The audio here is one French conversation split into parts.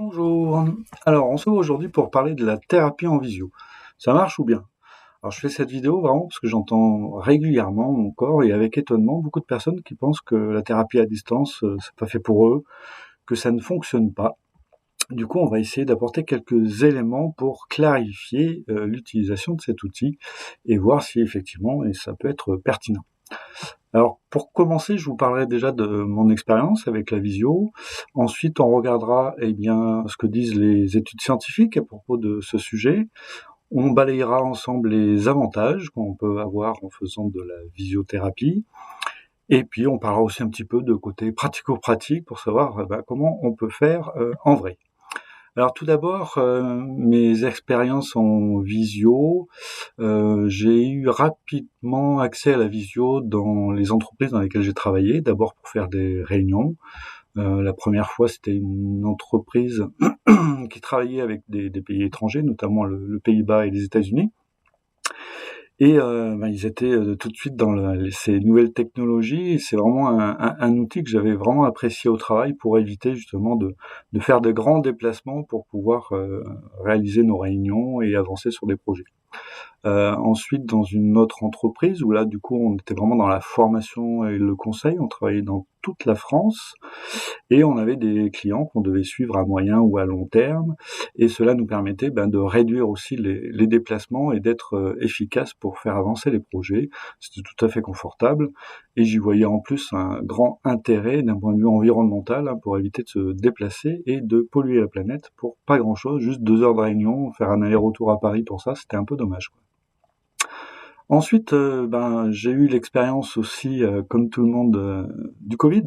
Bonjour. Alors, on se voit aujourd'hui pour parler de la thérapie en visio. Ça marche ou bien? Alors, je fais cette vidéo vraiment parce que j'entends régulièrement mon corps et avec étonnement beaucoup de personnes qui pensent que la thérapie à distance, c'est pas fait pour eux, que ça ne fonctionne pas. Du coup, on va essayer d'apporter quelques éléments pour clarifier l'utilisation de cet outil et voir si effectivement ça peut être pertinent. Alors, pour commencer, je vous parlerai déjà de mon expérience avec la visio. Ensuite, on regardera ce que disent les études scientifiques à propos de ce sujet. On balayera ensemble les avantages qu'on peut avoir en faisant de la visiothérapie. Et puis, on parlera aussi un petit peu de côté pratico-pratique pour savoir comment on peut faire en vrai. Alors tout d'abord, mes expériences en visio, j'ai eu rapidement accès à la visio dans les entreprises dans lesquelles j'ai travaillé. D'abord pour faire des réunions. La première fois, c'était une entreprise qui travaillait avec des pays étrangers, notamment le Pays-Bas et les États-Unis. Et ils étaient tout de suite dans ces nouvelles technologies. Et c'est vraiment un outil que j'avais vraiment apprécié au travail pour éviter justement de faire de grands déplacements pour pouvoir réaliser nos réunions et avancer sur des projets. Ensuite, dans une autre entreprise où là, du coup, on était vraiment dans la formation et le conseil. On travaillait dans toute la France et on avait des clients qu'on devait suivre à moyen ou à long terme. Et cela nous permettait de réduire aussi les déplacements et d'être efficace pour faire avancer les projets. C'était tout à fait confortable. Et j'y voyais en plus un grand intérêt d'un point de vue environnemental pour éviter de se déplacer et de polluer la planète pour pas grand-chose, juste 2 heures de réunion, faire un aller-retour à Paris pour ça, c'était un peu dommage, quoi. Ensuite, j'ai eu l'expérience aussi, comme tout le monde, du Covid.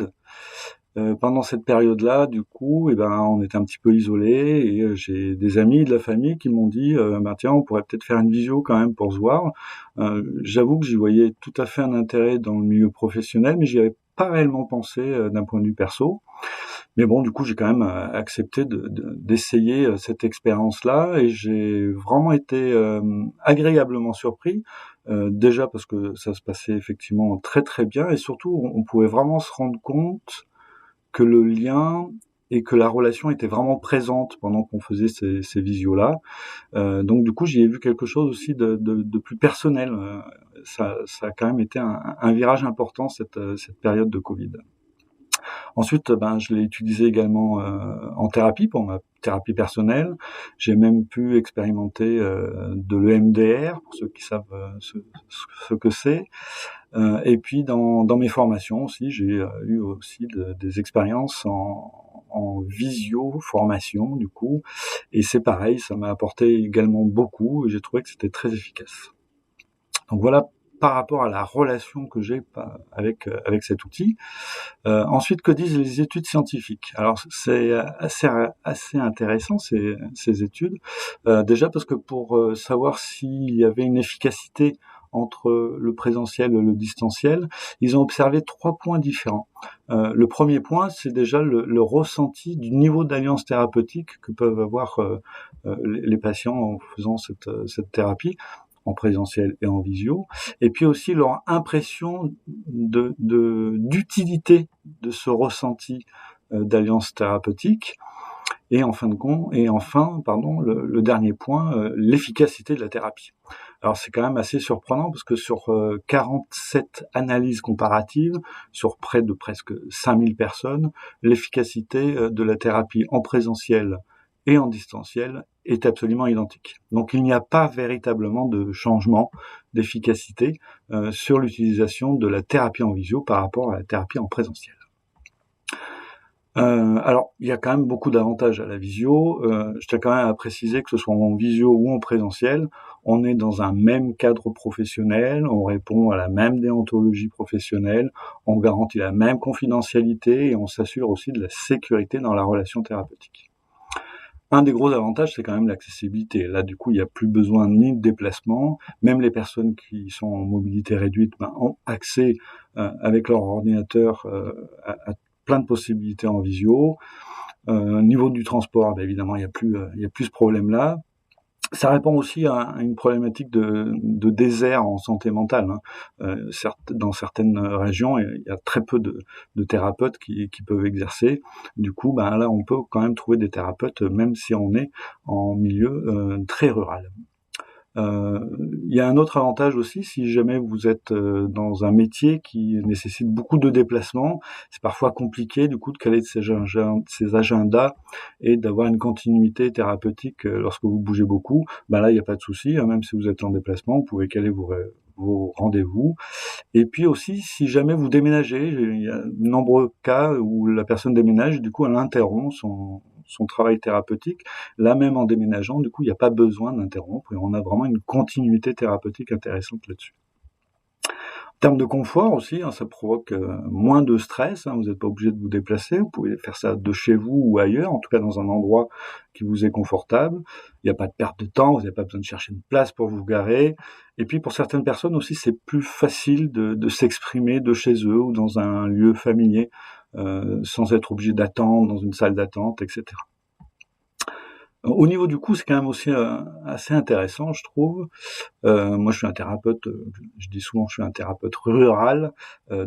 Pendant cette période-là, du coup, on était un petit peu isolés et j'ai des amis de la famille qui m'ont dit tiens, on pourrait peut-être faire une visio quand même pour se voir. J'avoue que j'y voyais tout à fait un intérêt dans le milieu professionnel, mais j'y avais pas réellement pensé d'un point de vue perso. Mais bon, du coup, j'ai quand même accepté d'essayer cette expérience-là et j'ai vraiment été agréablement surpris. Déjà parce que ça se passait effectivement très très bien et surtout on pouvait vraiment se rendre compte que le lien et que la relation était vraiment présente pendant qu'on faisait ces visios-là. Donc du coup, j'y ai vu quelque chose aussi de plus personnel. Ça a quand même été un virage important cette période de Covid. Ensuite, je l'ai utilisé également en thérapie pour ma thérapie personnelle. J'ai même pu expérimenter de l'EMDR pour ceux qui savent ce que c'est. Et puis dans mes formations aussi, j'ai eu aussi des expériences en visio formation du coup, et c'est pareil, ça m'a apporté également beaucoup et j'ai trouvé que c'était très efficace. Donc voilà par rapport à la relation que j'ai avec cet outil. Ensuite, que disent les études scientifiques? Alors c'est assez intéressant ces études, déjà parce que pour savoir s'il y avait une efficacité entre le présentiel et le distanciel, ils ont observé 3 points différents. Le premier point, c'est déjà le ressenti du niveau d'alliance thérapeutique que peuvent avoir les patients en faisant cette thérapie en présentiel et en visio, et puis aussi leur impression d'utilité de ce ressenti d'alliance thérapeutique. Et en fin de compte, et enfin, le dernier point, l'efficacité de la thérapie. Alors c'est quand même assez surprenant parce que sur 47 analyses comparatives, sur près de presque 5000 personnes, l'efficacité de la thérapie en présentiel et en distanciel est absolument identique. Donc il n'y a pas véritablement de changement d'efficacité sur l'utilisation de la thérapie en visio par rapport à la thérapie en présentiel. Alors, il y a quand même beaucoup d'avantages à la visio. Je tiens quand même à préciser que ce soit en visio ou en présentiel, on est dans un même cadre professionnel, on répond à la même déontologie professionnelle, on garantit la même confidentialité et on s'assure aussi de la sécurité dans la relation thérapeutique. Un des gros avantages, c'est quand même l'accessibilité. Là, du coup, il n'y a plus besoin ni de déplacement. Même les personnes qui sont en mobilité réduite ont accès avec leur ordinateur à plein de possibilités en visio. Au niveau du transport, évidemment, il y a plus ce problème-là. Ça répond aussi à une problématique de désert en santé mentale, hein. Dans certaines régions, il y a très peu de thérapeutes qui peuvent exercer. Du coup, ben là, on peut quand même trouver des thérapeutes, même si on est en milieu très rural. Il y a un autre avantage aussi, si jamais vous êtes dans un métier qui nécessite beaucoup de déplacements, c'est parfois compliqué du coup de caler ces agendas et d'avoir une continuité thérapeutique lorsque vous bougez beaucoup. Ben là, il n'y a pas de souci, hein, même si vous êtes en déplacement, vous pouvez caler vos rendez-vous. Et puis aussi, si jamais vous déménagez, il y a de nombreux cas où la personne déménage, du coup, elle interrompt son travail thérapeutique. Là même en déménageant, du coup, il n'y a pas besoin d'interrompre et on a vraiment une continuité thérapeutique intéressante là-dessus. En termes de confort aussi, hein, ça provoque moins de stress, hein, vous n'êtes pas obligé de vous déplacer, vous pouvez faire ça de chez vous ou ailleurs, en tout cas dans un endroit qui vous est confortable. Il n'y a pas de perte de temps, vous n'avez pas besoin de chercher une place pour vous garer. Et puis pour certaines personnes aussi, c'est plus facile de s'exprimer de chez eux ou dans un lieu familier, sans être obligé d'attendre dans une salle d'attente, etc. Au niveau du coût, c'est quand même aussi assez intéressant, je trouve. Moi, je suis un thérapeute, je dis souvent que je suis un thérapeute rural,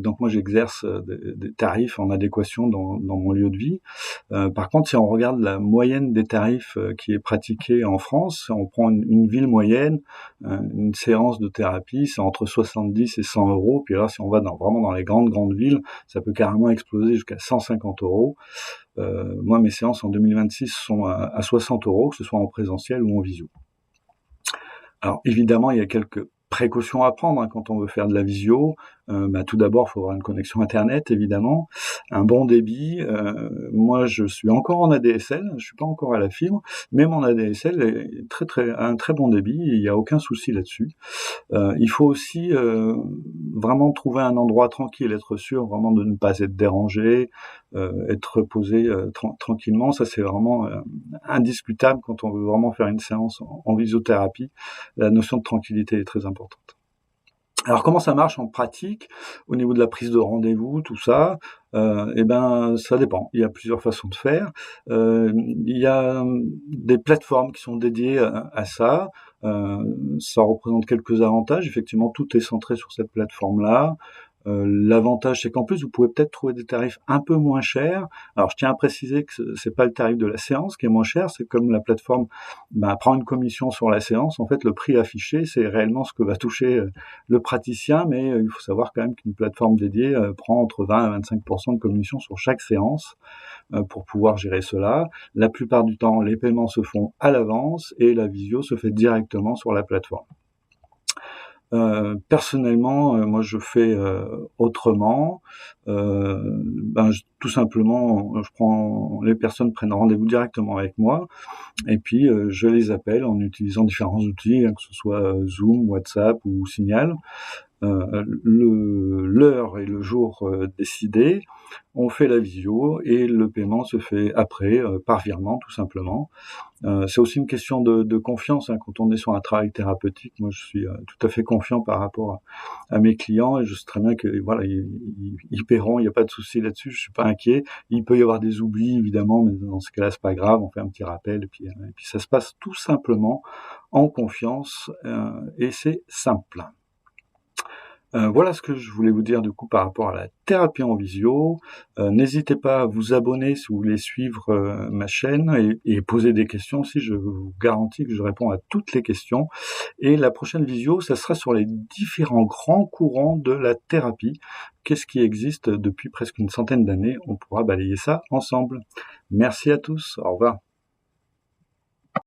donc moi j'exerce des tarifs en adéquation dans mon lieu de vie. Par contre, si on regarde la moyenne des tarifs qui est pratiquée en France, on prend une ville moyenne, une séance de thérapie, c'est entre 70 et 100 euros. Puis là, si on va vraiment dans les grandes villes, ça peut carrément exploser jusqu'à 150 euros. Moi, mes séances en 2026 sont à 60 euros, que ce soit en présentiel ou en visio. Alors évidemment, il y a quelques précautions à prendre hein, quand on veut faire de la visio. Tout d'abord, il faut avoir une connexion Internet, évidemment, un bon débit. Moi, je suis encore en ADSL, je suis pas encore à la fibre, mais mon ADSL a un très bon débit, il n'y a aucun souci là-dessus. Il faut aussi vraiment trouver un endroit tranquille, être sûr vraiment de ne pas être dérangé, être posé tranquillement. Ça, c'est vraiment indiscutable quand on veut vraiment faire une séance en visiothérapie. La notion de tranquillité est très importante. Alors comment ça marche en pratique au niveau de la prise de rendez-vous, tout ça? Ça dépend. Il y a plusieurs façons de faire. Il y a des plateformes qui sont dédiées à ça. Ça représente quelques avantages. Effectivement, tout est centré sur cette plateforme-là. L'avantage, c'est qu'en plus, vous pouvez peut-être trouver des tarifs un peu moins chers. Alors, je tiens à préciser que c'est pas le tarif de la séance qui est moins cher, c'est comme la plateforme prend une commission sur la séance. En fait, le prix affiché, c'est réellement ce que va toucher le praticien, mais il faut savoir quand même qu'une plateforme dédiée prend entre 20 et 25% de commission sur chaque séance pour pouvoir gérer cela. La plupart du temps, les paiements se font à l'avance et la visio se fait directement sur la plateforme. Personnellement, moi je fais autrement. Tout simplement, les personnes prennent rendez-vous directement avec moi et puis je les appelle en utilisant différents outils, hein, que ce soit Zoom, WhatsApp ou Signal. L'heure et le jour décidé, on fait la visio et le paiement se fait après par virement tout simplement. C'est aussi une question de confiance hein, quand on est sur un travail thérapeutique. Moi, je suis tout à fait confiant par rapport à mes clients et je sais très bien que voilà, ils paieront, il n'y a pas de souci là-dessus. Je suis pas inquiet. Il peut y avoir des oublis évidemment, mais dans ce cas-là, c'est pas grave. On fait un petit rappel et puis ça se passe tout simplement en confiance et c'est simple. Voilà ce que je voulais vous dire du coup par rapport à la thérapie en visio. N'hésitez pas à vous abonner si vous voulez suivre ma chaîne et poser des questions aussi. Je vous garantis que je réponds à toutes les questions. Et la prochaine visio, ça sera sur les différents grands courants de la thérapie. Qu'est-ce qui existe depuis presque une centaine d'années? On pourra balayer ça ensemble. Merci à tous. Au revoir.